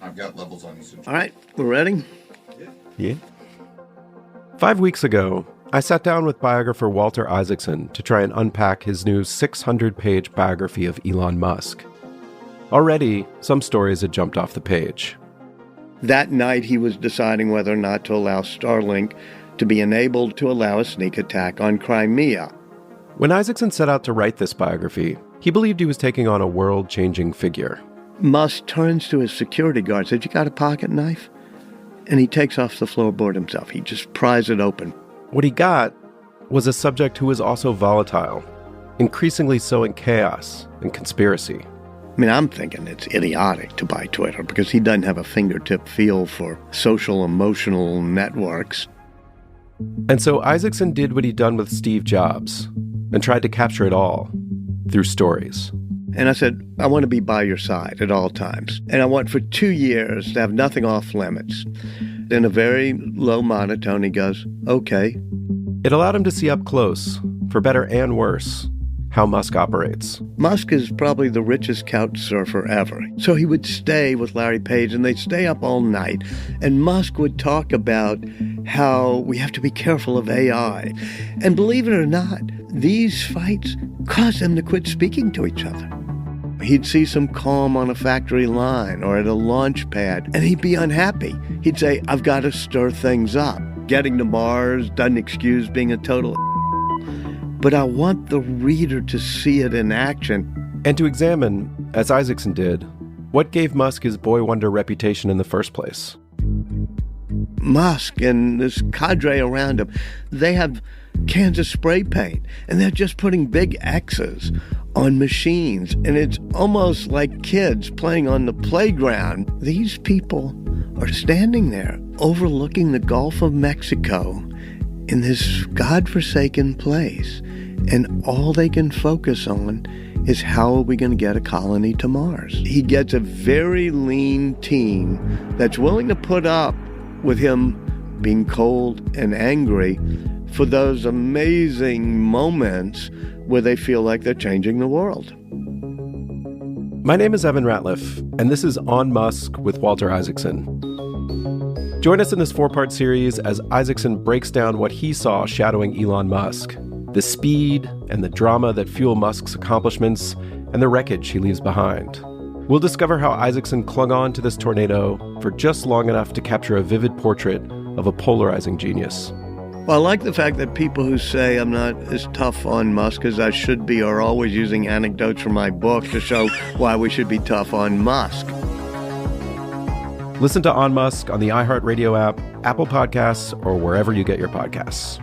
I've got levels on you. All right, we're ready? Yeah. 5 weeks ago, I sat down with biographer Walter Isaacson to try and unpack his new 600-page biography of Elon Musk. Already, some stories had jumped off the page. That night, he was deciding whether or not to allow Starlink to be enabled to allow a sneak attack on Crimea. When Isaacson set out to write this biography, he believed he was taking on a world-changing figure. Musk turns to his security guard and says, "You got a pocket knife?" And he takes off the floorboard himself. He just pries it open. What he got was a subject who was also volatile, increasingly sowing chaos and conspiracy. I mean, I'm thinking it's idiotic to buy Twitter because he doesn't have a fingertip feel for social emotional networks. And so Isaacson did what he'd done with Steve Jobs and tried to capture it all through stories. And I said, I want to be by your side at all times. And I want for 2 years to have nothing off limits. In a very low monotone, he goes, okay. It allowed him to see up close, for better and worse, how Musk operates. Musk is probably the richest couch surfer ever. So he would stay with Larry Page, and they'd stay up all night. And Musk would talk about how we have to be careful of AI. And believe it or not, these fights caused them to quit speaking to each other. He'd see some calm on a factory line or at a launch pad, and he'd be unhappy. He'd say, I've got to stir things up. Getting to Mars doesn't excuse being a total but I want the reader to see it in action. And to examine, as Isaacson did, what gave Musk his boy wonder reputation in the first place. Musk and this cadre around him, they have cans of spray paint, and they're just putting big X's on machines, and it's almost like kids playing on the playground. These people are standing there overlooking the Gulf of Mexico in this godforsaken place, and all they can focus on is how are we going to get a colony to Mars. He gets a very lean team that's willing to put up with him being cold and angry for those amazing moments where they feel like they're changing the world. My name is Evan Ratliff, and this is On Musk with Walter Isaacson. Join us in this 4-part series as Isaacson breaks down what he saw shadowing Elon Musk, the speed and the drama that fuel Musk's accomplishments, and the wreckage he leaves behind. We'll discover how Isaacson clung on to this tornado for just long enough to capture a vivid portrait of a polarizing genius. Well, I like the fact that people who say I'm not as tough on Musk as I should be are always using anecdotes from my book to show why we should be tough on Musk. Listen to On Musk on the iHeartRadio app, Apple Podcasts, or wherever you get your podcasts.